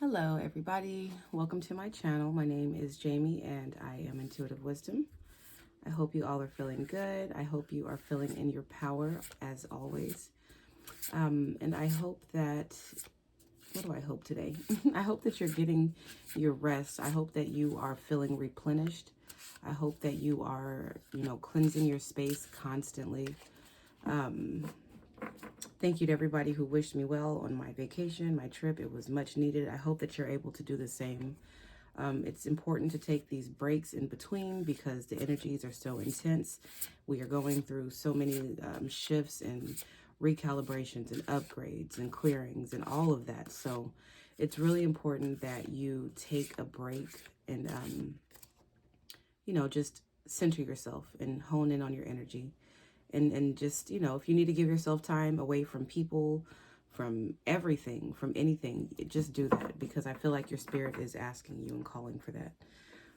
Hello, everybody. Welcome to my channel. My name is Jamie and I am Intuitive Wisdom. I hope you all are feeling good. I hope you are feeling in your power as always. And I hope that, what do I hope today? I hope that you're getting your rest. I hope that you are feeling replenished. I hope that you are, cleansing your space constantly. Thank you to everybody who wished me well on my vacation, my trip. It was much needed. I hope that you're able to do the same. It's important to take these breaks in between because the energies are so intense. We are going through so many shifts and recalibrations and upgrades and clearings and all of that. So it's really important that you take a break and, just center yourself and hone in on your energy. And just, if you need to give yourself time away from people, from everything, from anything, just do that because I feel like your spirit is asking you and calling for that.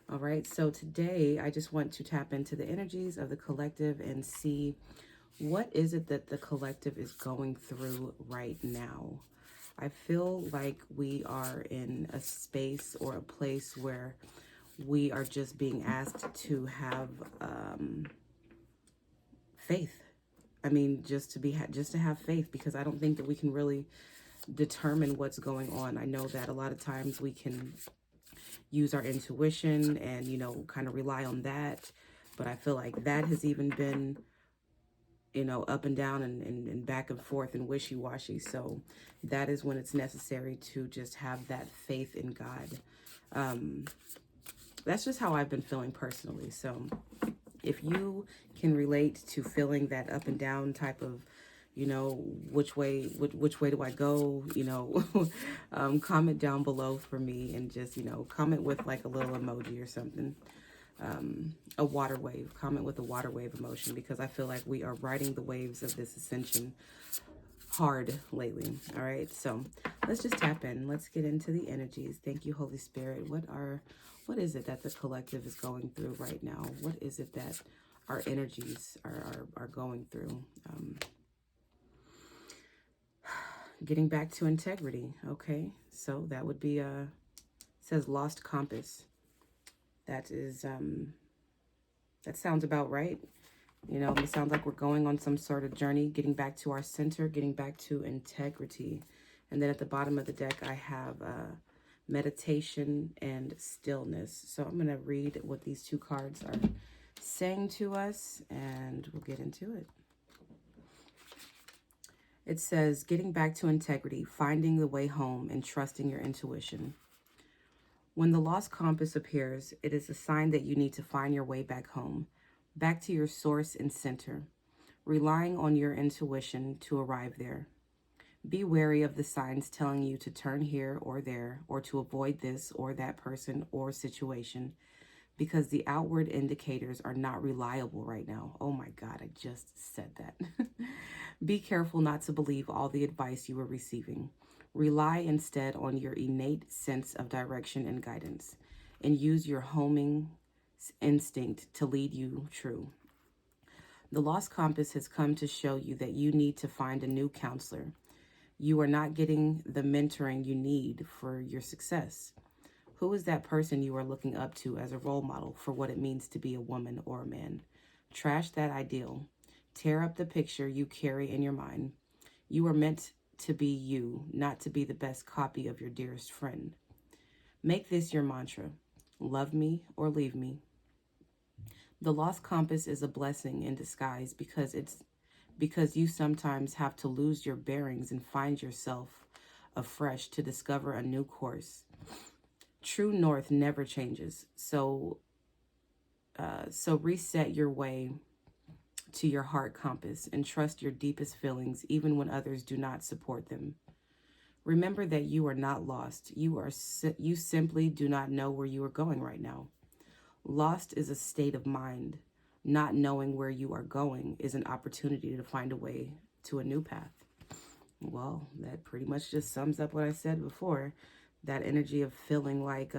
All right. So today I just want to tap into the energies of the collective and see what is it that the collective is going through right now. I feel like we are in a space or a place where we are just being asked to have faith. I mean, just to have faith, because I don't think that we can really determine what's going on. I know that a lot of times we can use our intuition and, kind of rely on that. But I feel like that has even been, up and down and back and forth and wishy-washy. So that is when it's necessary to just have that faith in God. That's just how I've been feeling personally. So if you can relate to feeling that up and down type of, which way do I go, comment down below for me and just, comment with like a little emoji or something. A water wave, comment with a water wave emotion, because I feel like we are riding the waves of this ascension hard lately. All right, so let's just tap in. Let's get into the energies. Thank you, Holy Spirit. What is it that the collective is going through right now? What is it that our energies are going through? Getting back to integrity. Okay, so that would be says lost compass. That is that sounds about right. It sounds like we're going on some sort of journey, getting back to our center, getting back to integrity. And then at the bottom of the deck, I have meditation and stillness. So I'm going to read what these two cards are saying to us, and we'll get into it. It says, getting back to integrity, finding the way home, and trusting your intuition. When the lost compass appears, it is a sign that you need to find your way back home, back to your source and center, relying on your intuition to arrive there. Be wary of the signs telling you to turn here or there, or to avoid this or that person or situation, because the outward indicators are not reliable right now. Oh my God, I just said that. Be careful not to believe all the advice you are receiving. Rely instead on your innate sense of direction and guidance, and use your homing instinct to lead you true. The lost compass has come to show you that you need to find a new counselor. You are not getting the mentoring you need for your success. Who is that person you are looking up to as a role model for what it means to be a woman or a man? Trash that ideal. Tear up the picture you carry in your mind. You are meant to be you, not to be the best copy of your dearest friend. Make this your mantra. Love me or leave me. The lost compass is a blessing in disguise because you sometimes have to lose your bearings and find yourself afresh to discover a new course. True north never changes. So reset your way to your heart compass and trust your deepest feelings, even when others do not support them. Remember that you are not lost. You simply do not know where you are going right now. Lost is a state of mind. Not knowing where you are going is an opportunity to find a way to a new path. Well, that pretty much just sums up what I said before. That energy of feeling like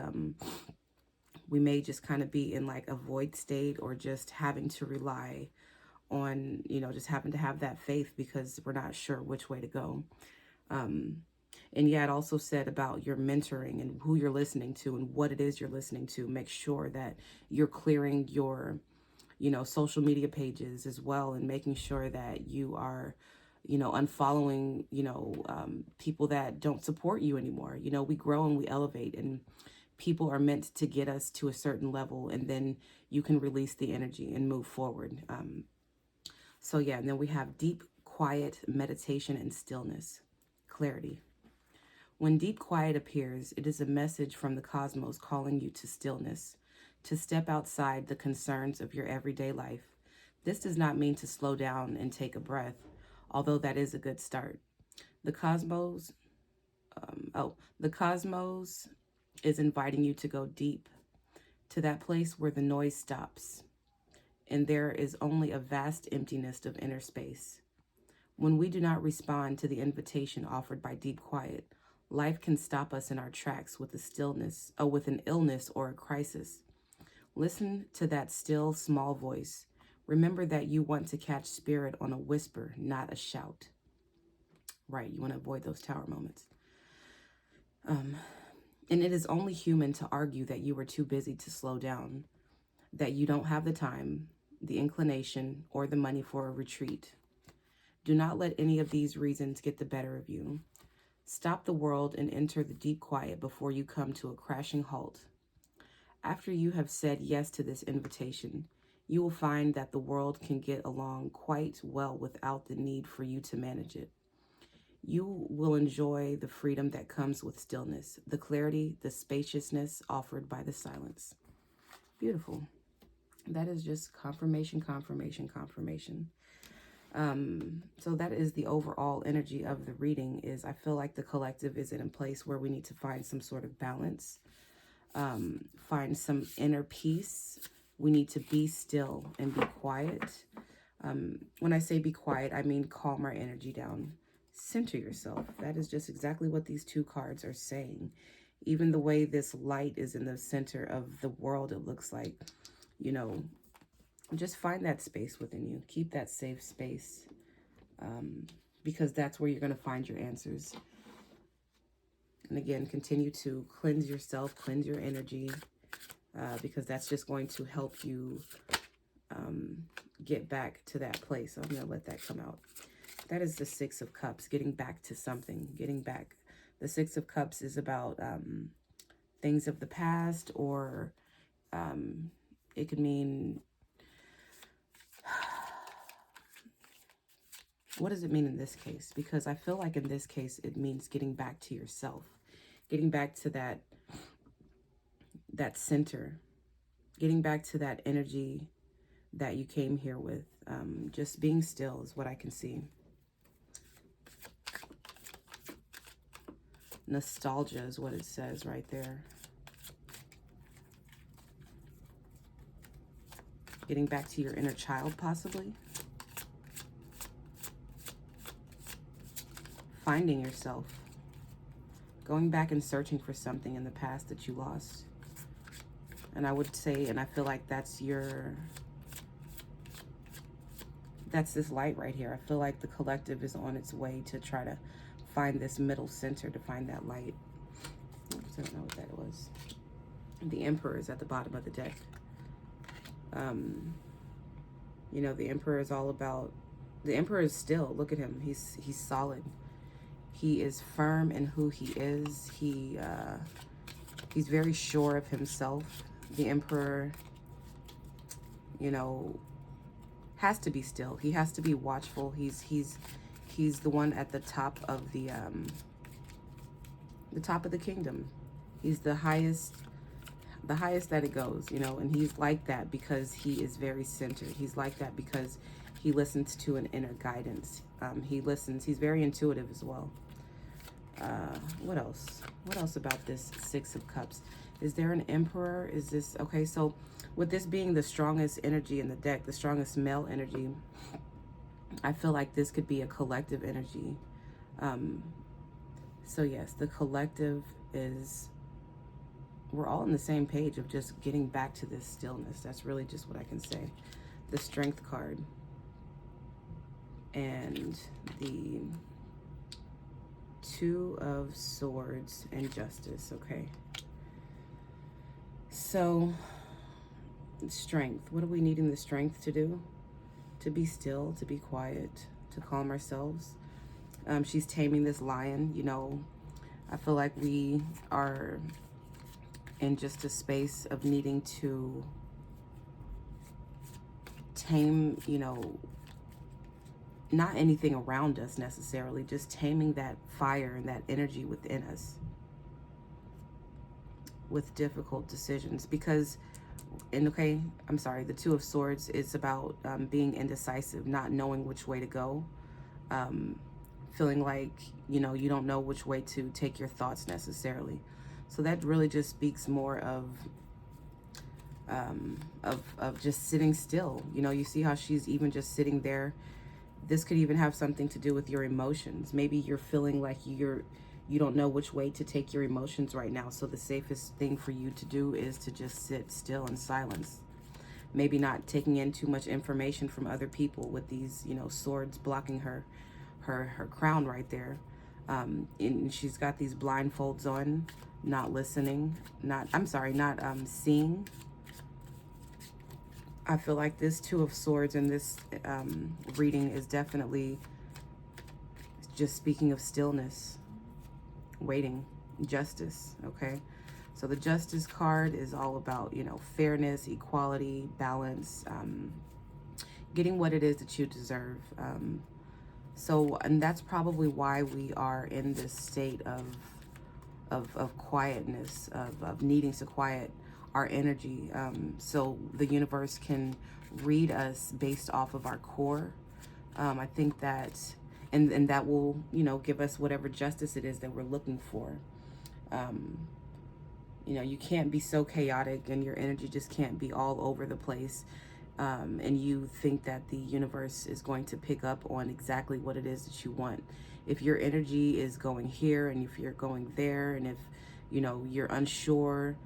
we may just kind of be in like a void state, or just having to rely on, just having to have that faith because we're not sure which way to go. And yeah, it also said about your mentoring and who you're listening to and what it is you're listening to. Make sure that you're clearing your, social media pages as well, and making sure that you are, unfollowing, people that don't support you anymore. We grow and we elevate, and people are meant to get us to a certain level, and then you can release the energy and move forward. So yeah, and then we have deep, quiet meditation and stillness, clarity. When deep quiet appears, it is a message from the cosmos calling you to stillness, to step outside the concerns of your everyday life. This does not mean to slow down and take a breath, although that is a good start. The cosmos, the cosmos is inviting you to go deep, to that place where the noise stops, and there is only a vast emptiness of inner space. When we do not respond to the invitation offered by deep quiet, life can stop us in our tracks with with an illness or a crisis. Listen to that still, small voice. Remember that you want to catch spirit on a whisper, not a shout. Right, you want to avoid those tower moments. And it is only human to argue that you are too busy to slow down, that you don't have the time, the inclination, or the money for a retreat. Do not let any of these reasons get the better of you. Stop the world and enter the deep quiet before you come to a crashing halt. After you have said yes to this invitation, you will find that the world can get along quite well without the need for you to manage it. You will enjoy the freedom that comes with stillness, the clarity, the spaciousness offered by the silence. Beautiful. That is just confirmation, confirmation, confirmation. So that is the overall energy of the reading. Is I feel like the collective is in a place where we need to find some sort of balance, find some inner peace. We need to be still and be quiet. When I say be quiet, I mean calm our energy down. Center yourself. That is just exactly what these two cards are saying. Even the way this light is in the center of the world, it looks like, just find that space within you. Keep that safe space, because that's where you're going to find your answers. And again, continue to cleanse yourself, cleanse your energy, because that's just going to help you get back to that place. So I'm going to let that come out. That is the Six of Cups, getting back to something, getting back. The Six of Cups is about things of the past, or it could mean, what does it mean in this case? Because I feel like in this case, it means getting back to yourself, getting back to that center, getting back to that energy that you came here with. Just being still is what I can see. Nostalgia is what it says right there. Getting back to your inner child, possibly. Finding yourself. Going back and searching for something in the past that you lost. And I would say, and I feel like that's this light right here. I feel like the collective is on its way to try to find this middle center, to find that light. I don't know what that was. The Emperor is at the bottom of the deck. The Emperor is all about, the Emperor is still, look at him. He's solid. He is firm in who he is. He's very sure of himself. The Emperor, has to be still. He has to be watchful. He's the one at the top of the kingdom. He's the highest that it goes, and he's like that because he is very centered. He's like that because he listens to an inner guidance. He's very intuitive as well. What else about this Six of Cups? Is there an Emperor? Is this, okay, so with this being the strongest energy in the deck, the strongest male energy, I feel like this could be a collective energy. So yes, the collective is, we're all on the same page of just getting back to this stillness. That's really just what I can say. The Strength card and the Two of Swords and Justice. Okay. So, strength. What are we needing the strength to do? To be still, to be quiet, to calm ourselves. She's taming this lion. You know, I feel like we are in just a space of needing to tame, you know, not anything around us necessarily, just taming that fire and that energy within us with difficult decisions. Because, and okay, I'm sorry, the Two of Swords is about being indecisive, not knowing which way to go, feeling like, you know, you don't know which way to take your thoughts necessarily. So that really just speaks more of just sitting still. You know, you see how she's even just sitting there. This could even have something to do with your emotions. Maybe you're feeling like you don't know which way to take your emotions right now. So the safest thing for you to do is to just sit still in silence. Maybe not taking in too much information from other people with these, you know, swords blocking her crown right there. And she's got these blindfolds on, not listening, not seeing. I feel like this Two of Swords in this reading is definitely just speaking of stillness, waiting, justice, okay? So the Justice card is all about, you know, fairness, equality, balance, getting what it is that you deserve. And that's probably why we are in this state of quietness, of needing to quiet our energy, so the universe can read us based off of our core. I think that, and that will, you know, give us whatever justice it is that we're looking for. You know, you can't be so chaotic and your energy just can't be all over the place. And you think that the universe is going to pick up on exactly what it is that you want. If your energy is going here and if you're going there, and if, you know, you're unsure,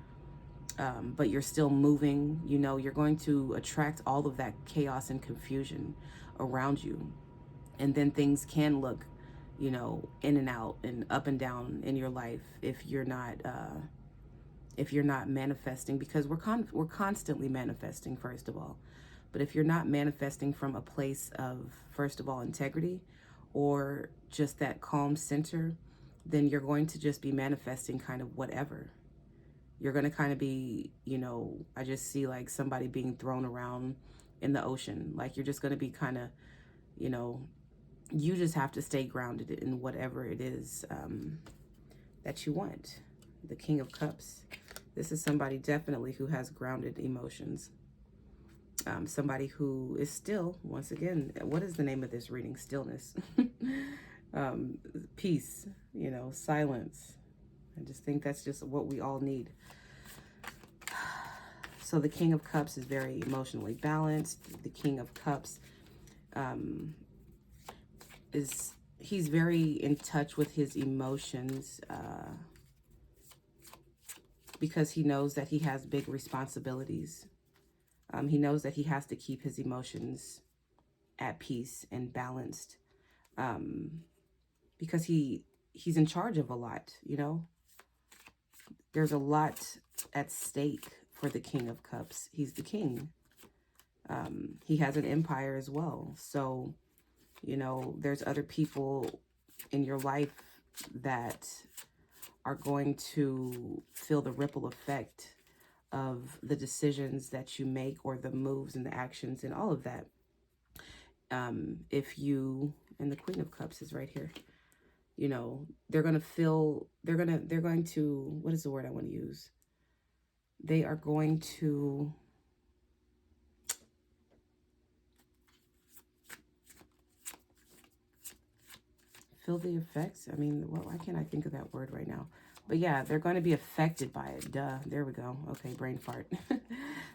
but you're still moving, you know, you're going to attract all of that chaos and confusion around you. And then things can look, you know, in and out and up and down in your life if you're not manifesting, because we're constantly manifesting, first of all. But if you're not manifesting from a place of, first of all, integrity or just that calm center, then you're going to just be manifesting kind of whatever. You're going to kind of be, you know, I just see like somebody being thrown around in the ocean. Like you're just going to be kind of, you know, you just have to stay grounded in whatever it is that you want. The King of Cups. This is somebody definitely who has grounded emotions. Somebody who is still, once again, what is the name of this reading? Stillness. Peace, you know, silence. I just think that's just what we all need. So the King of Cups is very emotionally balanced. The King of Cups he's very in touch with his emotions because he knows that he has big responsibilities. He knows that he has to keep his emotions at peace and balanced because he's in charge of a lot, you know. There's a lot at stake for the King of Cups. He's the king. He has an empire as well. So, you know, there's other people in your life that are going to feel the ripple effect of the decisions that you make, or the moves and the actions and all of that. If you, and the Queen of Cups is right here, you know, they're going to, what is the word I want to use? They are going to feel the effects. I mean, well, why can't I think of that word right now? But yeah, they're going to be affected by it. Duh. There we go. Okay, brain fart.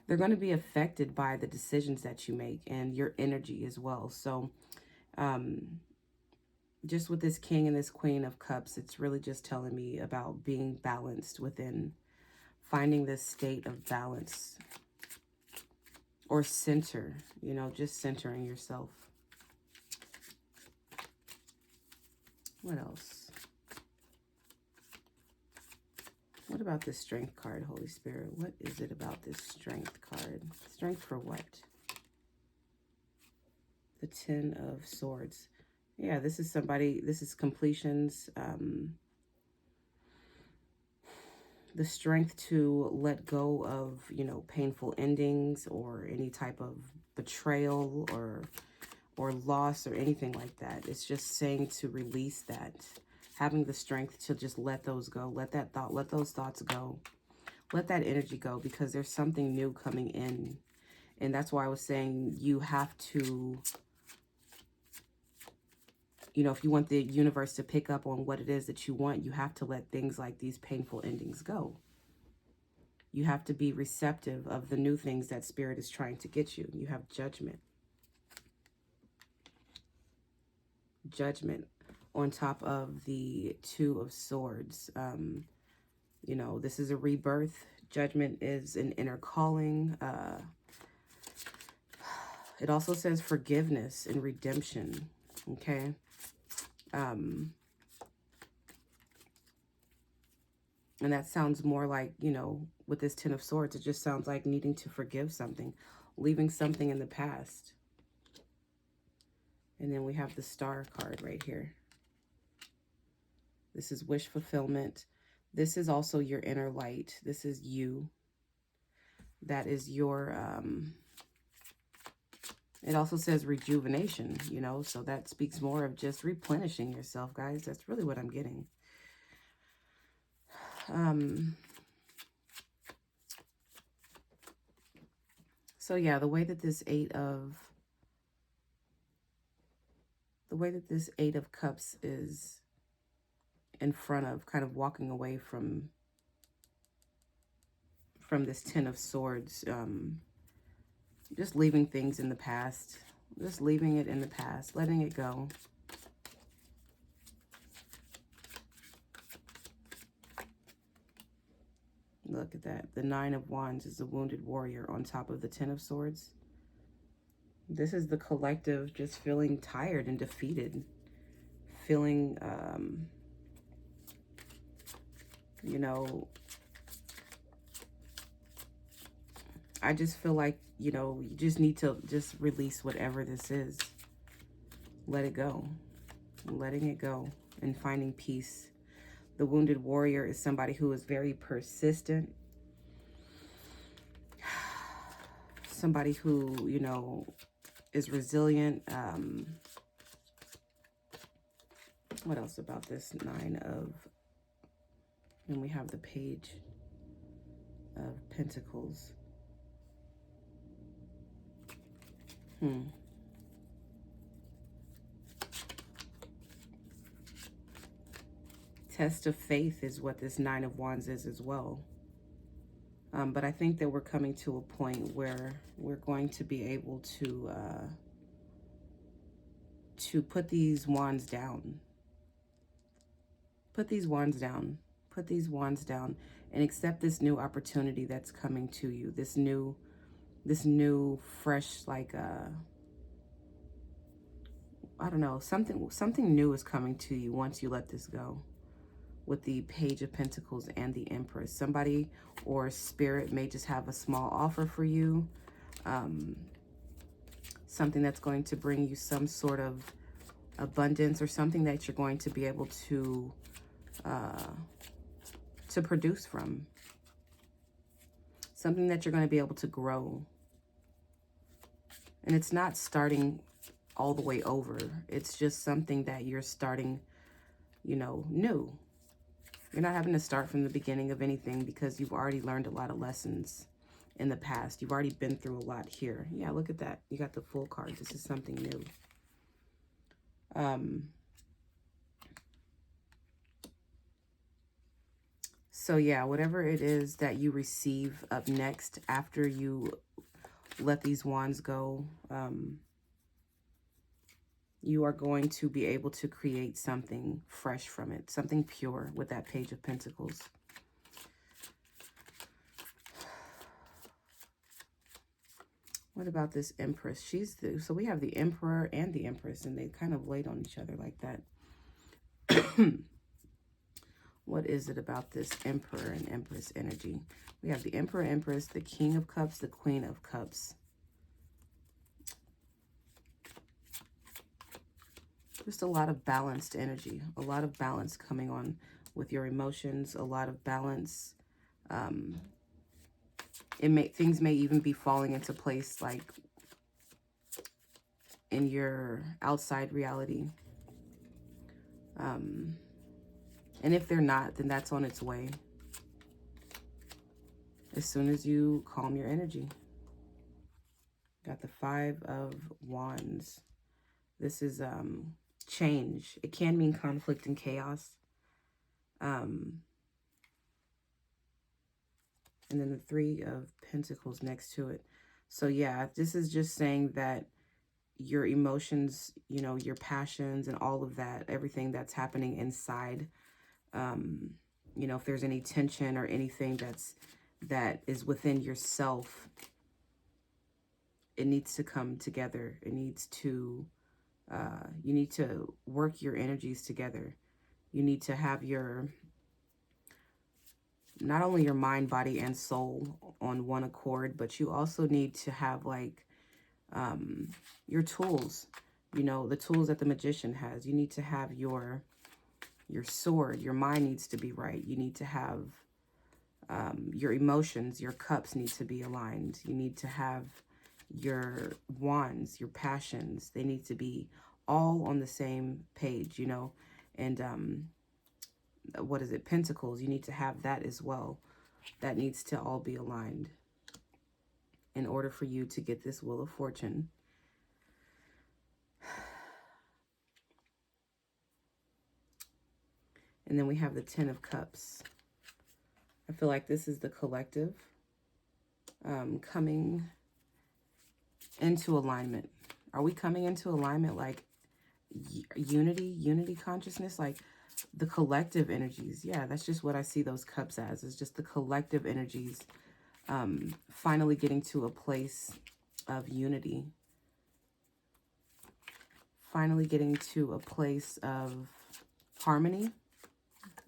They're going to be affected by the decisions that you make and your energy as well. So just with this King and this Queen of Cups, it's really just telling me about being balanced within, finding this state of balance or center, you know, just centering yourself. What else? What about this strength card, Holy Spirit? What is it about this strength card? Strength for what? The Ten of Swords. Yeah, this is somebody, this is completions. The strength to let go of, you know, painful endings or any type of betrayal or loss or anything like that. It's just saying to release that. Having the strength to just let those go. Let that thought, let those thoughts go. Let that energy go, because there's something new coming in. And that's why I was saying you have to, you know, if you want the universe to pick up on what it is that you want, you have to let things like these painful endings go. You have to be receptive of the new things that Spirit is trying to get you. You have Judgment. Judgment on top of the Two of Swords. You know, this is a rebirth. Judgment is an inner calling. It also says forgiveness and redemption. Okay. And that sounds more like, you know, with this Ten of Swords, it just sounds like needing to forgive something, leaving something in the past. And then we have the Star card right here. This is wish fulfillment. This is also your inner light. This is you. That is your, it also says rejuvenation, you know, so that speaks more of just replenishing yourself, guys. That's really what I'm getting. So yeah, the way that this Eight of Cups is in front of, kind of walking away from this Ten of Swords, just leaving things in the past, just leaving it in the past, letting it go. Look at that. The Nine of Wands is the wounded warrior on top of the Ten of Swords. This is the collective just feeling tired and defeated. Feeling, you know, I just feel like, you know, you just need to just release whatever this is. Let it go. Letting it go and finding peace. The wounded warrior is somebody who is very persistent. Somebody who, you know, is resilient. What else about this Nine of... And we have the Page of Pentacles. Test of faith is what this Nine of Wands is as well. But I think that we're coming to a point where we're going to be able to put these wands down. Put these wands down. Put these wands down and accept this new opportunity that's coming to you. This new fresh, like, I don't know, something new is coming to you once you let this go. With the Page of Pentacles and the Empress. Somebody or Spirit may just have a small offer for you. Something that's going to bring you some sort of abundance, or something that you're going to be able to produce from. Something that you're going to be able to grow. And it's not starting all the way over. It's just something that you're starting, you know, new. You're not having to start from the beginning of anything, because you've already learned a lot of lessons in the past. You've already been through a lot here. Yeah, look at that. You got the Fool card. This is something new. So yeah, whatever it is that you receive up next after you let these wands go, you are going to be able to create something fresh from it, something pure with that Page of Pentacles. What about this Empress? So we have the Emperor and the Empress, and they kind of laid on each other like that. What is it about this Emperor and Empress energy? We have the Emperor, Empress, the King of Cups, the Queen of Cups. Just a lot of balanced energy, a lot of balance coming on with your emotions, a lot of balance. Things may even be falling into place, like in your outside reality. And if they're not, then that's on its way. As soon as you calm your energy. Got the Five of Wands. This is change. It can mean conflict and chaos. And then the Three of Pentacles next to it. So yeah, this is just saying that your emotions, you know, your passions and all of that, everything that's happening inside, you know, if there's any tension or anything that is within yourself, it needs to come together. It needs to, you need to work your energies together. You need to have your, not only your mind, body, and soul on one accord, but you also need to have like your tools, you know, the tools that the magician has. You need to have your sword. Your mind needs to be right. You need to have your emotions, your cups need to be aligned. You need to have your wands, your passions. They need to be all on the same page, you know. And what is it? Pentacles. You need to have that as well. That needs to all be aligned in order for you to get this Wheel of Fortune. And then we have the Ten of Cups. I feel like this is the collective coming into alignment. Are we coming into alignment, like unity consciousness, like the collective energies? Yeah, that's just what I see those cups as. It's just the collective energies finally getting to a place of unity. Finally getting to a place of harmony.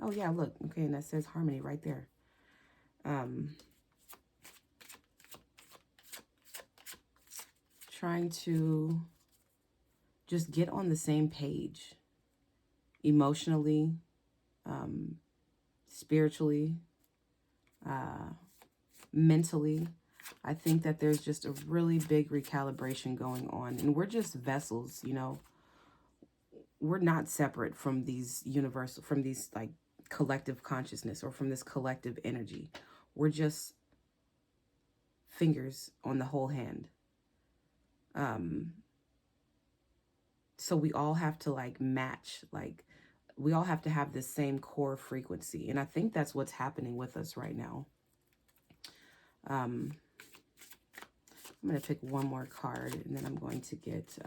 Oh yeah, look. Okay, and that says harmony right there. Trying to just get on the same page emotionally, spiritually, mentally. I think that there's just a really big recalibration going on, and we're just vessels, you know. We're not separate from these universal, from these like collective consciousness or from this collective energy. We're just fingers on the whole hand. So we all have to like match, like we all have to have the same core frequency. And I think that's what's happening with us right now. I'm going to pick one more card, and then I'm going to get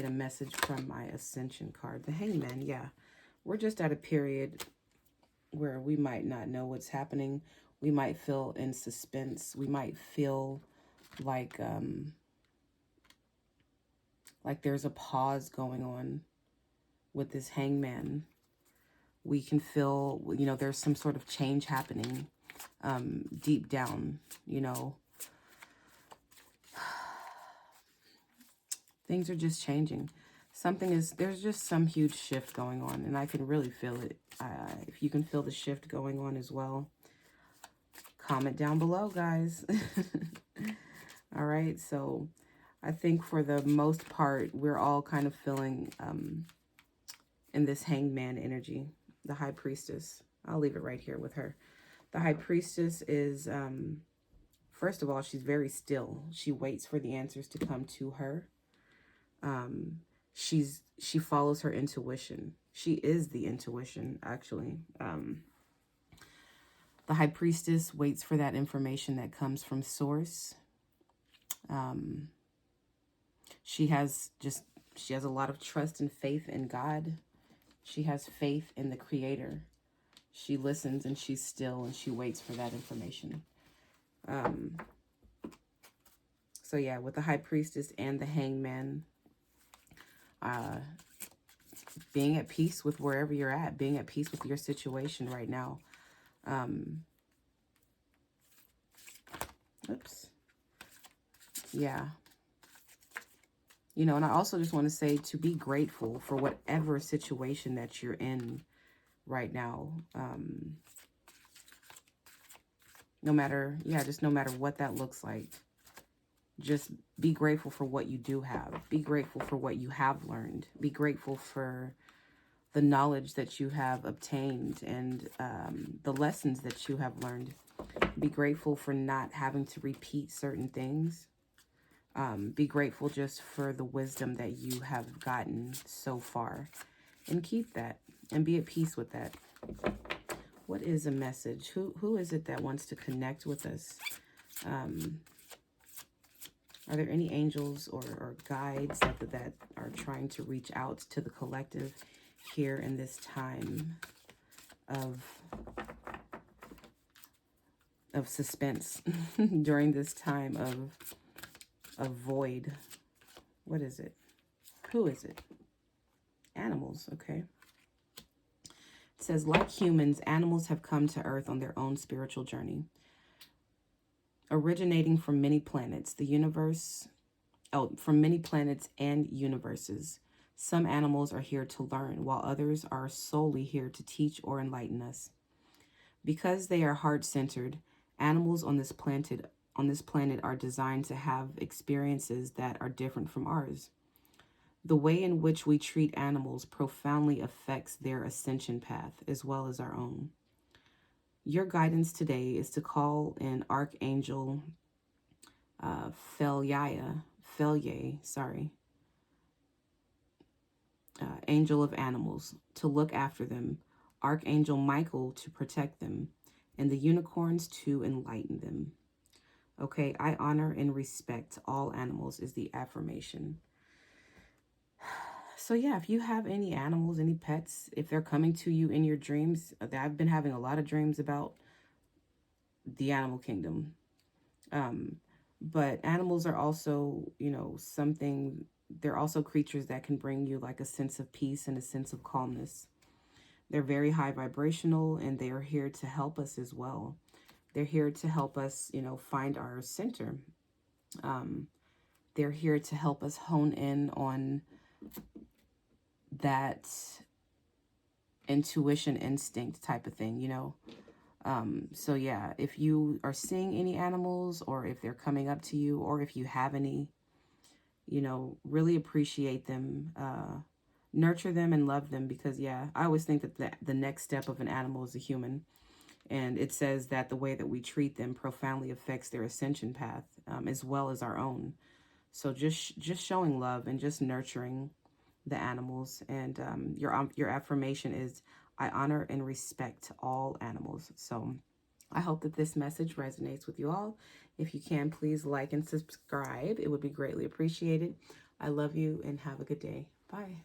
a message from my Ascension card. The Hangman, yeah. We're just at a period where we might not know what's happening. We might feel in suspense. We might feel like there's a pause going on with this Hangman. We can feel, you know, there's some sort of change happening deep down, you know. Things are just changing. There's just some huge shift going on, and I can really feel it. If you can feel the shift going on as well, comment down below, guys. All right, so I think for the most part, we're all kind of feeling in this Hangman energy, the High Priestess. I'll leave it right here with her. The High Priestess is, first of all, she's very still. She waits for the answers to come to her. She follows her intuition. She is the intuition, actually. The High Priestess waits for that information that comes from Source. She has a lot of trust and faith in God. She has faith in the Creator. She listens and she's still and she waits for that information. So yeah, with the High Priestess and the Hangman, being at peace with wherever you're at, being at peace with your situation right now. Oops. Yeah. You know, and I also just want to say to be grateful for whatever situation that you're in right now. No matter, just no matter what that looks like. Just be grateful for what you do have. Be grateful for what you have learned. Be grateful for the knowledge that you have obtained and the lessons that you have learned. Be grateful for not having to repeat certain things. Be grateful just for the wisdom that you have gotten so far. And keep that. And be at peace with that. What is a message? Who is it that wants to connect with us? Are there any angels or guides that are trying to reach out to the collective here in this time of suspense, during this time of void? What is it? Who is it? Animals, okay. It says, like humans, animals have come to Earth on their own spiritual journey. Originating from many planets, from many planets and universes. Some animals are here to learn, while others are solely here to teach or enlighten us. Because they are heart-centered, animals on this planet are designed to have experiences that are different from ours. The way in which we treat animals profoundly affects their ascension path as well as our own. Your guidance today is to call in Archangel Felye, Angel of Animals, to look after them, Archangel Michael to protect them, and the unicorns to enlighten them. Okay, I honor and respect all animals is the affirmation. So yeah, if you have any animals, any pets, if they're coming to you in your dreams, I've been having a lot of dreams about the animal kingdom. But animals are also, they're also creatures that can bring you like a sense of peace and a sense of calmness. They're very high vibrational, and they are here to help us as well. They're here to help us, find our center. They're here to help us hone in on that intuition, instinct type of thing, So yeah, if you are seeing any animals, or if they're coming up to you, or if you have any, really appreciate them, nurture them and love them, because yeah, I always think that the next step of an animal is a human. And it says that the way that we treat them profoundly affects their ascension path, as well as our own. So just showing love and just nurturing the animals. And your affirmation is, I honor and respect all animals. So I hope that this message resonates with you all. If you can, please like and subscribe. It would be greatly appreciated. I love you and have a good day. Bye.